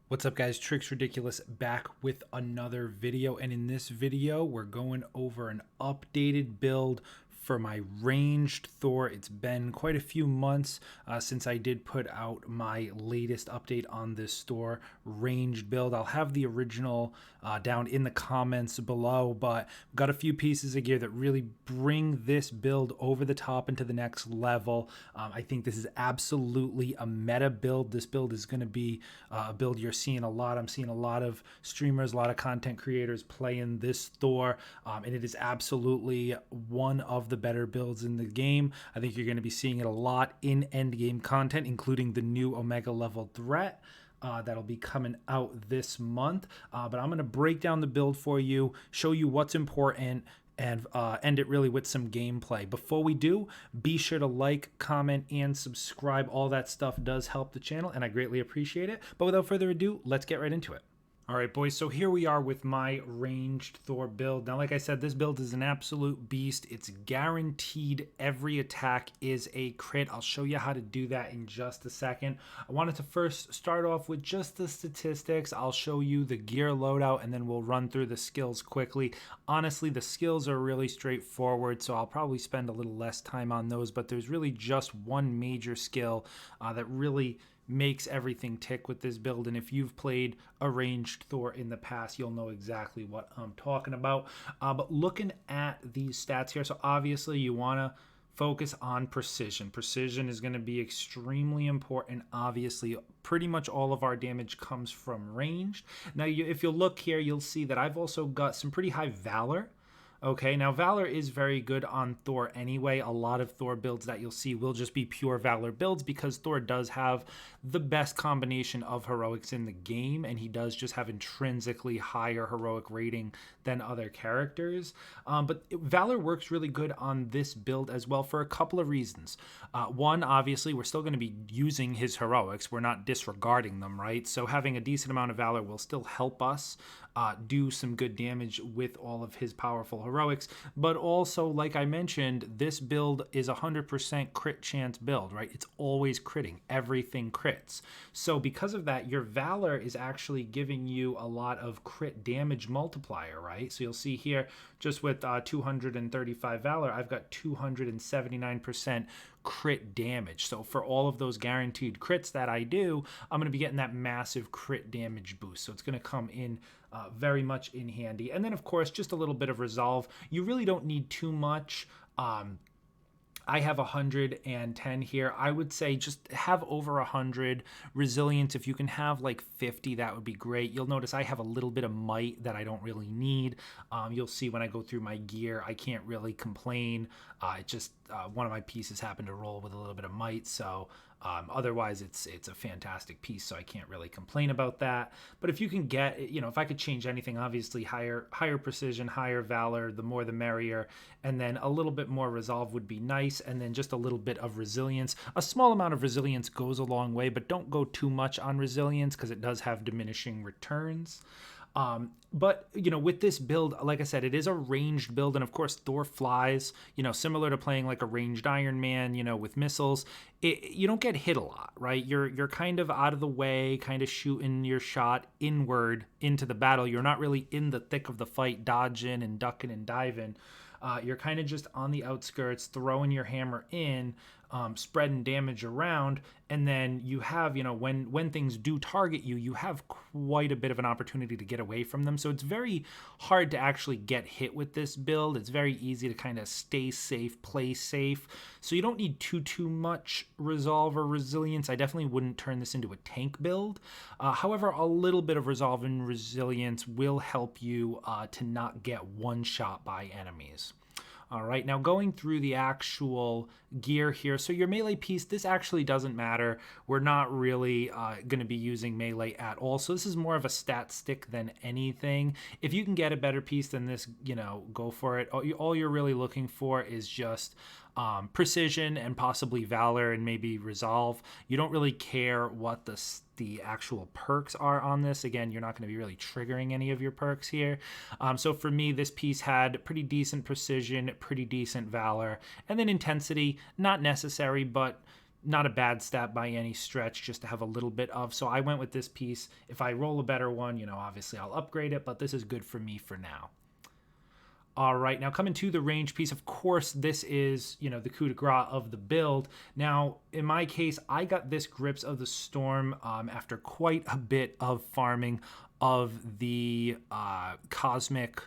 What's up, guys? Tricks Ridiculous back with another video, and in this video we're going over an updated build for my ranged Thor. It's been quite a few months since I did put out my latest update on this Thor ranged build. I'll have the original down in the comments below, but I've got a few pieces of gear that really bring this build over the top into the next level. I think this is absolutely a meta build. This build is going to be a build you're seeing a lot. I'm seeing a lot of streamers, a lot of content creators playing this Thor, and it is absolutely one of the better builds in the game. I think you're going to be seeing it a lot in end game content, including the new Omega level threat. That'll be coming out this month, but I'm going to break down the build for you, show you what's important, and end it really with some gameplay. Before we do, be sure to like, comment, and subscribe. All that stuff does help the channel, and I greatly appreciate it. But without further ado, let's get right into it. All right, boys, so here we are with my ranged Thor build. Now, like I said, this build is an absolute beast. It's guaranteed every attack is a crit. I'll show you how to do that in just a second. I wanted to first start off with just the statistics. I'll show you the gear loadout, and then we'll run through the skills quickly. Honestly, the skills are really straightforward, so I'll probably spend a little less time on those, but there's really just one major skill that really makes everything tick with this build, and if you've played a ranged Thor in the past, you'll know exactly what I'm talking about. But looking at these stats here, so obviously you want to focus on precision. Precision is going to be extremely important. Obviously, pretty much all of our damage comes from ranged. Now, if you'll look here, you'll see that I've also got some pretty high Valor. Okay, now Valor is very good on Thor anyway. A lot of Thor builds that you'll see will just be pure Valor builds because Thor does have the best combination of heroics in the game, and he does just have intrinsically higher heroic rating than other characters. But Valor works really good on this build as well for a couple of reasons. One, obviously, we're still going to be using his heroics. We're not disregarding them, right? So having a decent amount of Valor will still help us do some good damage with all of his powerful heroics. But also, like I mentioned, this build is 100% crit chance build, right? It's always critting. Everything crits. So because of that, your Valor is actually giving you a lot of crit damage multiplier, right? So you'll see here, just with 235 Valor, I've got 279% crit damage. So for all of those guaranteed crits that I do, I'm going to be getting that massive crit damage boost. So it's going to come in very much in handy. And then, of course, just a little bit of resolve. You really don't need too much. I have 110 here. I would say just have over 100 resilience. If you can have like 50, that would be great. You'll notice I have a little bit of might that I don't really need. You'll see when I go through my gear, I can't really complain. It just one of my pieces happened to roll with a little bit of might, so otherwise it's a fantastic piece, so I can't really complain about that. But if you can get, if I could change anything, obviously higher precision, higher Valor, the more the merrier, and then a little bit more resolve would be nice, and then just a little bit of resilience. A small amount of resilience goes a long way, but don't go too much on resilience because it does have diminishing returns. But with this build, like I said, it is a ranged build, and of course Thor flies, similar to playing like a ranged Iron Man, with missiles. You don't get hit a lot, right? You're kind of out of the way, kind of shooting your shot inward into the battle. You're not really in the thick of the fight, dodging and ducking and diving. You're kind of just on the outskirts, throwing your hammer in, spreading damage around, and then you have, when things do target you, you have quite a bit of an opportunity to get away from them. So it's very hard to actually get hit with this build. It's very easy to kind of stay safe, play safe. So you don't need too much resolve or resilience. I definitely wouldn't turn this into a tank build. However, a little bit of resolve and resilience will help you to not get one shot by enemies. All right, now going through the actual gear here. So your melee piece, this actually doesn't matter. We're not really going to be using melee at all. So this is more of a stat stick than anything. If you can get a better piece than this, go for it. All you're really looking for is just precision and possibly Valor and maybe resolve. You don't really care what the actual perks are on this. Again, you're not going to be really triggering any of your perks here. So for me, this piece had pretty decent precision, pretty decent Valor, and then intensity, not necessary, but not a bad stat by any stretch, just to have a little bit of. So I went with this piece. If I roll a better one, obviously I'll upgrade it, but this is good for me for now. All right, now coming to the range piece, of course, this is, the coup de grace of the build. Now, in my case, I got this Grips of the Storm after quite a bit of farming of the Cosmic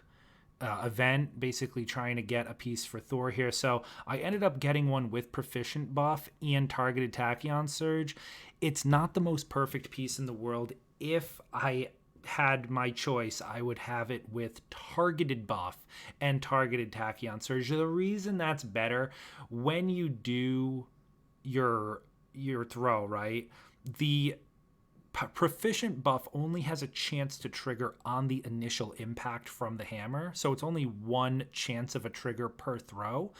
event, basically trying to get a piece for Thor here. So I ended up getting one with Proficient buff and Targeted Tachyon Surge. It's not the most perfect piece in the world. If I had my choice, I would have it with targeted buff and targeted tachyon surge. The reason that's better, when you do your throw, right, the proficient buff only has a chance to trigger on the initial impact from the hammer, so it's only one chance of a trigger per throw.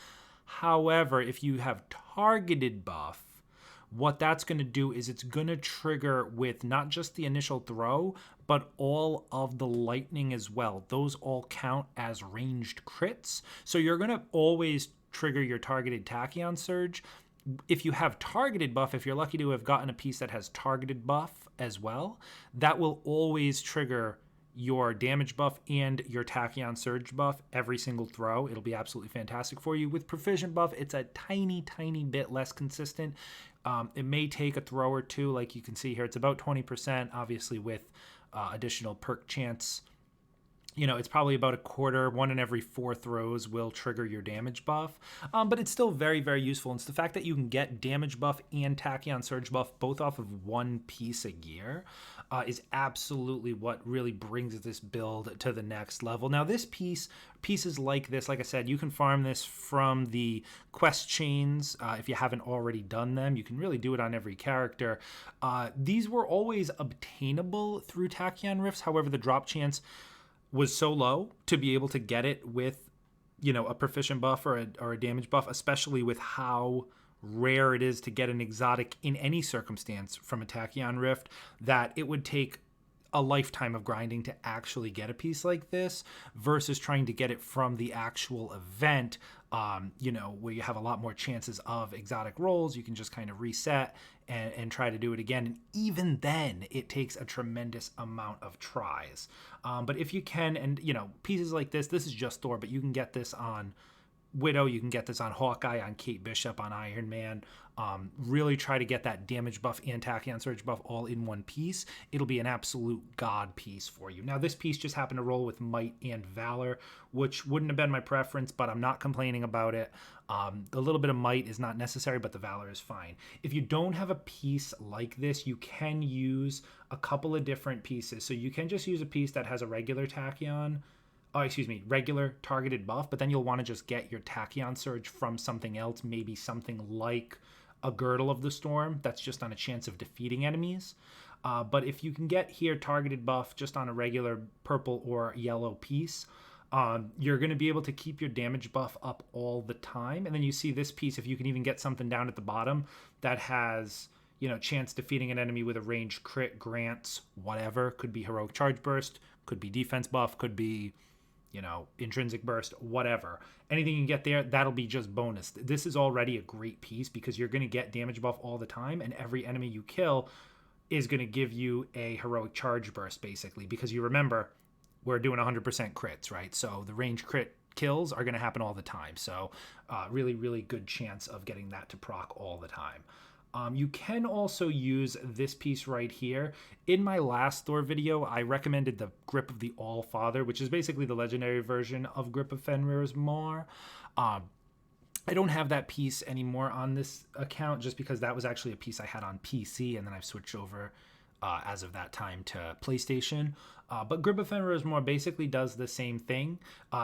However, if you have targeted buff, what that's going to do is it's going to trigger with not just the initial throw, but all of the lightning as well. Those all count as ranged crits. So you're going to always trigger your targeted tachyon surge. If you have targeted buff, if you're lucky to have gotten a piece that has targeted buff as well, that will always trigger your damage buff and your tachyon surge buff every single throw. It'll be absolutely fantastic for you. With proficient buff, it's a tiny bit less consistent. It may take a throw or two, like you can see here. It's about 20%, obviously with additional perk chance. It's probably about a quarter, 1 in every 4 throws will trigger your damage buff. But it's still very, very useful. And it's the fact that you can get damage buff and tachyon surge buff both off of one piece a year is absolutely what really brings this build to the next level. Now, this pieces like this, like I said, you can farm this from the quest chains if you haven't already done them. You can really do it on every character. These were always obtainable through Tachyon Rifts. However, the drop chance was so low to be able to get it with, a proficient buff or a damage buff, especially with how rare it is to get an exotic in any circumstance from a Tachyon Rift, that it would take a lifetime of grinding to actually get a piece like this versus trying to get it from the actual event, where you have a lot more chances of exotic rolls. You can just kind of reset and try to do it again. And even then, it takes a tremendous amount of tries. But if you can, and, pieces like this is just Thor, but you can get this on Widow, you can get this on Hawkeye, on Kate Bishop, on Iron Man. Really try to get that damage buff and tachyon surge buff all in one piece. It'll be an absolute god piece for you. Now, this piece just happened to roll with Might and Valor, which wouldn't have been my preference, but I'm not complaining about it. A little bit of Might is not necessary, but the Valor is fine. If you don't have a piece like this, you can use a couple of different pieces. So you can just use a piece that has a regular tachyon, regular targeted buff, but then you'll want to just get your tachyon surge from something else, maybe something like a Girdle of the Storm that's just on a chance of defeating enemies. But if you can get here targeted buff just on a regular purple or yellow piece, you're going to be able to keep your damage buff up all the time. And then you see this piece, if you can even get something down at the bottom that has, chance defeating an enemy with a ranged crit, grants, whatever. Could be Heroic Charge Burst, could be defense buff, could be, intrinsic burst, whatever. Anything you can get there, that'll be just bonus. This is already a great piece because you're going to get damage buff all the time, and every enemy you kill is going to give you a heroic charge burst, basically, because you remember, we're doing 100% crits, right? So the range crit kills are going to happen all the time. So really, really good chance of getting that to proc all the time. You can also use this piece right here. In my last Thor video, I recommended the Grip of the All-Father, which is basically the legendary version of Grip of Fenrir's Maw. I don't have that piece anymore on this account just because that was actually a piece I had on PC, and then I've switched over as of that time to PlayStation. But Grip of Fenrir's Maw basically does the same thing.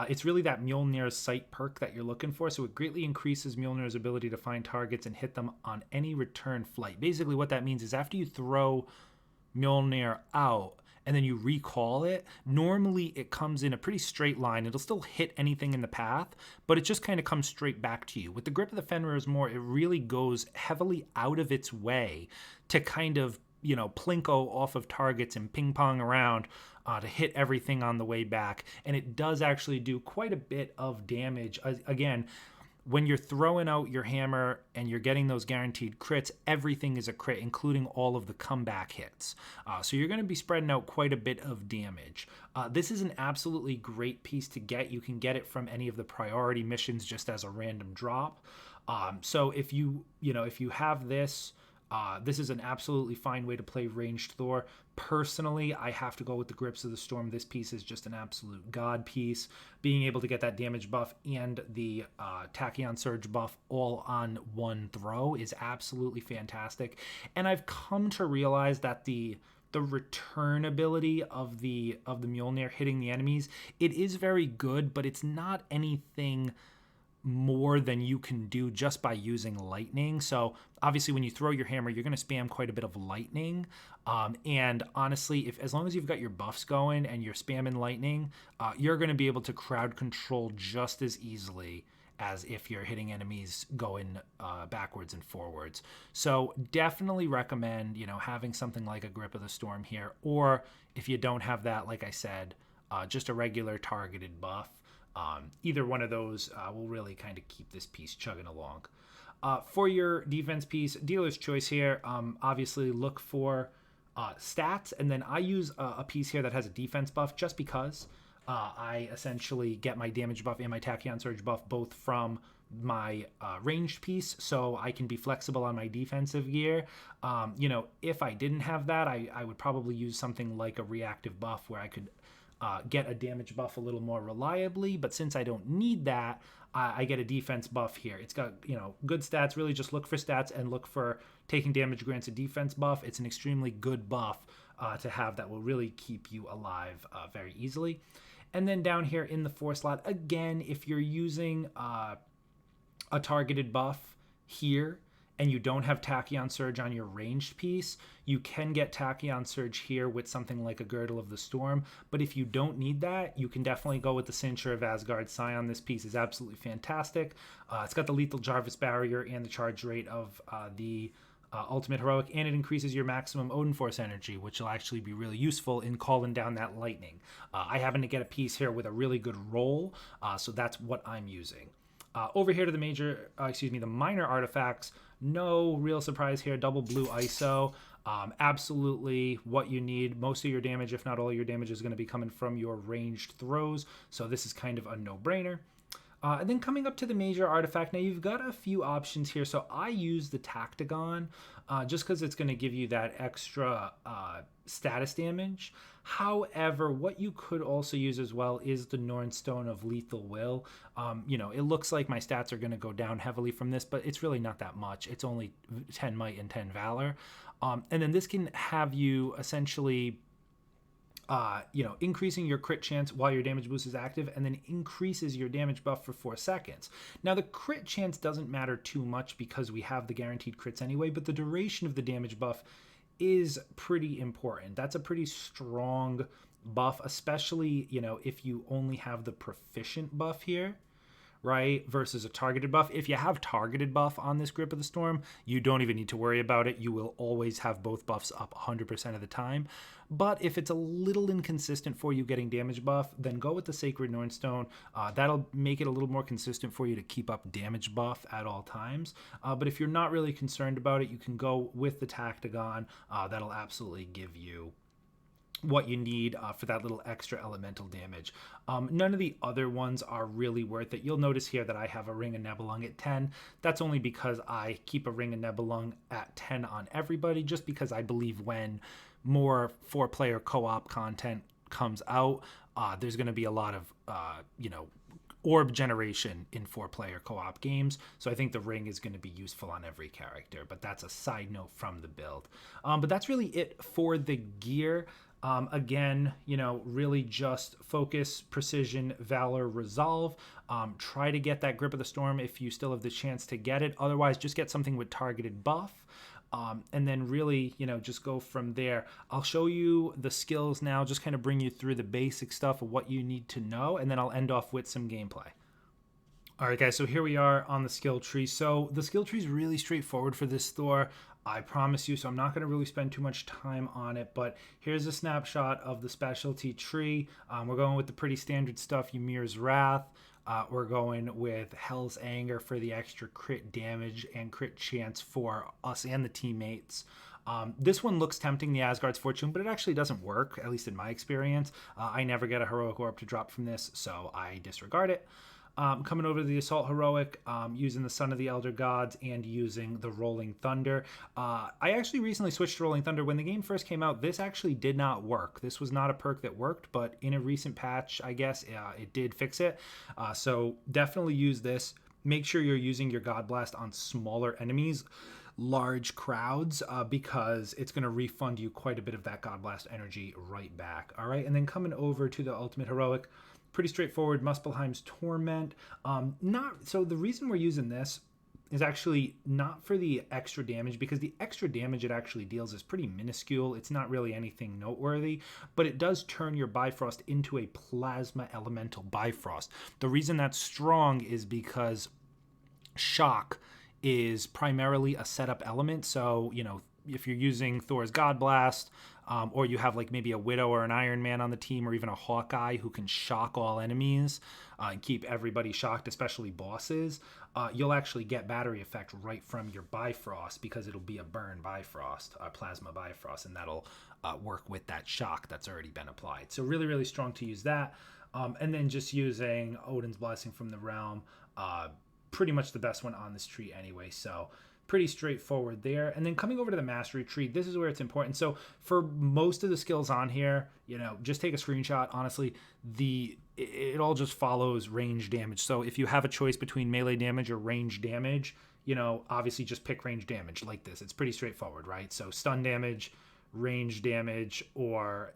It's really that Mjolnir's Sight perk that you're looking for, so it greatly increases Mjolnir's ability to find targets and hit them on any return flight. Basically what that means is after you throw Mjolnir out and then you recall it, normally it comes in a pretty straight line. It'll still hit anything in the path, but it just kind of comes straight back to you. With the Grip of the Fenrir's Maw, it really goes heavily out of its way to kind of, plinko off of targets and ping pong around to hit everything on the way back. And it does actually do quite a bit of damage. Again, when you're throwing out your hammer and you're getting those guaranteed crits, everything is a crit, including all of the comeback hits. So you're going to be spreading out quite a bit of damage. This is an absolutely great piece to get. You can get it from any of the priority missions just as a random drop. So if you have this, this is an absolutely fine way to play ranged Thor. Personally, I have to go with the Grips of the Storm. This piece is just an absolute god piece. Being able to get that damage buff and the Tachyon Surge buff all on one throw is absolutely fantastic. And I've come to realize that the return ability of the Mjolnir hitting the enemies, it is very good, but it's not anything more than you can do just by using lightning. So obviously when you throw your hammer, you're going to spam quite a bit of lightning. And honestly, as long as you've got your buffs going and you're spamming lightning, you're going to be able to crowd control just as easily as if you're hitting enemies going backwards and forwards. So definitely recommend, having something like a Grip of the Storm here, or if you don't have that, like I said, just a regular targeted buff. Either one of those will really kind of keep this piece chugging along. For your defense piece, dealer's choice here. Obviously look for stats, and then I use a piece here that has a defense buff just because I essentially get my damage buff and my Tachyon Surge buff both from my ranged piece, so I can be flexible on my defensive gear. If I didn't have that, I would probably use something like a reactive buff where I could get a damage buff a little more reliably, but since I don't need that, I get a defense buff here. It's got, good stats. Really just look for stats and look for taking damage grants a defense buff. It's an extremely good buff to have that will really keep you alive very easily. And then down here in the 4 slot, again, if you're using a targeted buff here, and you don't have Tachyon Surge on your ranged piece, you can get Tachyon Surge here with something like a Girdle of the Storm. But if you don't need that, you can definitely go with the Cincture of Asgard Scion. This piece is absolutely fantastic. It's got the Lethal Jarvis Barrier and the charge rate of the Ultimate Heroic, and it increases your maximum Odin Force energy, which will actually be really useful in calling down that lightning. I happen to get a piece here with a really good roll, so that's what I'm using. Over here to the minor artifacts, no real surprise here. Double blue ISO, absolutely what you need. Most of your damage, if not all your damage, is going to be coming from your ranged throws, so this is kind of a no-brainer. And then coming up to the major artifact, now you've got a few options here. So I use the Tactagon just because it's going to give you that extra status damage. However, what you could also use as well is the Nornstone of Lethal Will. It looks like my stats are going to go down heavily from this, but it's really not that much. It's only 10 Might and 10 Valor. And then this can have you essentially increasing your crit chance while your damage boost is active, and then increases your damage buff for 4 seconds. Now, the crit chance doesn't matter too much because we have the guaranteed crits anyway, but the duration of the damage buff is pretty important. That's a pretty strong buff, especially, if you only have the proficient buff here, right, versus a targeted buff. If you have targeted buff on this Grip of the Storm, you don't even need to worry about it. You will always have both buffs up 100% of the time. But if it's a little inconsistent for you getting damage buff, then go with the Sacred Nornstone. That'll make it a little more consistent for you to keep up damage buff at all times. But if you're not really concerned about it, you can go with the Tactagon. That'll absolutely give you what you need for that little extra elemental damage. None of the other ones are really worth it. You'll notice here that I have a Ring of Nebelung at 10. That's only because I keep a Ring of Nebelung at 10 on everybody, just because I believe when more 4-player co-op content comes out, there's going to be a lot of, orb generation in 4-player co-op games. So I think the ring is going to be useful on every character, but that's a side note from the build. But that's really it for the gear. Again, really just focus, precision, valor, resolve. Try to get that Grip of the Storm if you still have the chance to get it. Otherwise, just get something with targeted buff. And then really, just go from there. I'll show you the skills now, just kind of bring you through the basic stuff of what you need to know, and then I'll end off with some gameplay. All right, guys, so here we are on the skill tree. So the skill tree is really straightforward for this Thor, I promise you, so I'm not going to really spend too much time on it, but here's a snapshot of the specialty tree. We're going with the pretty standard stuff, Ymir's Wrath, We're going with Hell's Anger for the extra crit damage and crit chance for us and the teammates. This one looks tempting, the Asgard's Fortune, but it actually doesn't work, at least in my experience. I never get a Heroic Orb to drop from this, so I disregard it. Coming over to the Assault Heroic, using the Son of the Elder Gods and using the Rolling Thunder. I actually recently switched to Rolling Thunder. When the game first came out, this actually did not work. This was not a perk that worked, but in a recent patch, I guess, it did fix it. So definitely use this. Make sure you're using your God Blast on smaller enemies, large crowds, because it's going to refund you quite a bit of that God Blast energy right back. All right, and then coming over to the Ultimate Heroic, pretty straightforward, Muspelheim's Torment. So the reason we're using this is actually not for the extra damage, because the extra damage it actually deals is pretty minuscule. It's not really anything noteworthy, but it does turn your Bifrost into a Plasma Elemental Bifrost. The reason that's strong is because Shock is primarily a setup element. So, if you're using Thor's God Blast, or you have like maybe a Widow or an Iron Man on the team, or even a Hawkeye who can shock all enemies and keep everybody shocked, especially bosses, you'll actually get battery effect right from your Bifrost, because it'll be a burn Bifrost, a Plasma Bifrost, and that'll work with that shock that's already been applied. So really, really strong to use that. And then just using Odin's Blessing from the Realm, pretty much the best one on this tree anyway. So pretty straightforward there. And then coming over to the mastery tree, this is where it's important. So for most of the skills on here, just take a screenshot. Honestly, it all just follows range damage. So if you have a choice between melee damage or range damage, obviously just pick range damage like this. It's pretty straightforward, right? So stun damage, range damage, or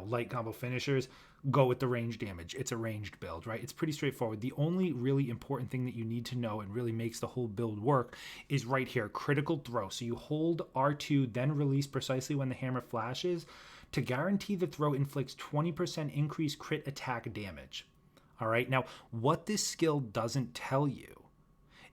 light combo finishers, go with the range damage. It's a ranged build, right? It's pretty straightforward. The only really important thing that you need to know and really makes the whole build work is right here, critical throw. So you hold R2, then release precisely when the hammer flashes to guarantee the throw inflicts 20% increased crit attack damage. All right, now what this skill doesn't tell you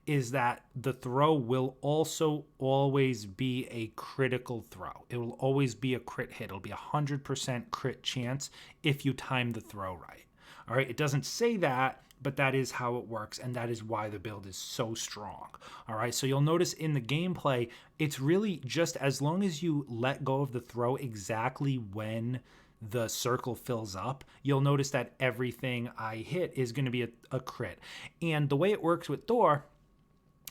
is that the throw will also always be a critical throw. It will always be a crit hit. It'll be 100% crit chance if you time the throw right. All right, it doesn't say that, but that is how it works, and that is why the build is so strong. All right, so you'll notice in the gameplay, it's really just as long as you let go of the throw exactly when the circle fills up, you'll notice that everything I hit is going to be a crit. And the way it works with Thor,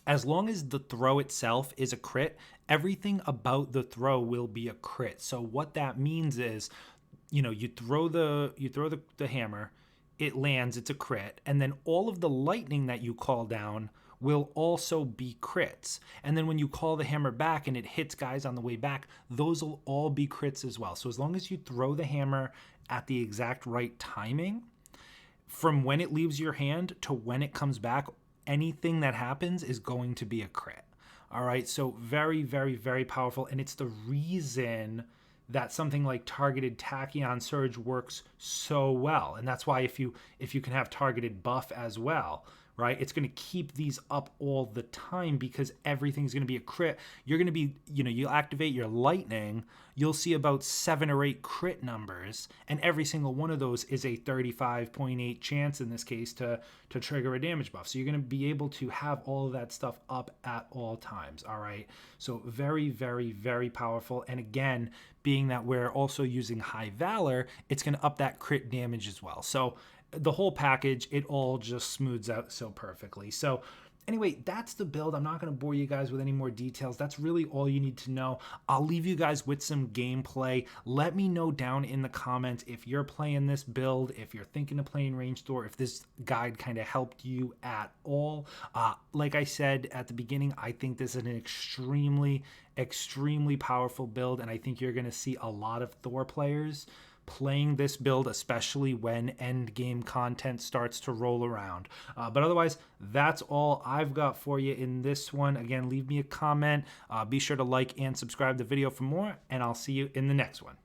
as long as the throw itself is a crit, everything about the throw will be a crit. So what that means is, you throw the hammer, it lands, it's a crit, and then all of the lightning that you call down will also be crits. And then when you call the hammer back and it hits guys on the way back, those will all be crits as well. So as long as you throw the hammer at the exact right timing, from when it leaves your hand to when it comes back, anything that happens is going to be a crit. All right, so very, very, very powerful, and it's the reason that something like targeted Tachyon Surge works so well. And that's why if you can have targeted buff as well, right, it's going to keep these up all the time, because everything's going to be a crit. You're going to be, you'll activate your lightning, you'll see about 7 or 8 crit numbers, and every single one of those is a 35.8 chance in this case to trigger a damage buff. So you're going to be able to have all of that stuff up at all times. All right, so very, very, very powerful. And again, being that we're also using High Valor, it's going to up that crit damage as well. So the whole package, it all just smooths out so perfectly. So anyway, that's the build. I'm not going to bore you guys with any more details. That's really all you need to know. I'll leave you guys with some gameplay. Let me know down in the comments if you're playing this build, if you're thinking of playing Ranged Thor, if this guide kind of helped you at all. Like I said at the beginning, I think this is an extremely, extremely powerful build, and I think you're going to see a lot of Thor players playing this build, especially when end game content starts to roll around. But otherwise, that's all I've got for you in this one. Again, leave me a comment. Be sure to like and subscribe the video for more, and I'll see you in the next one.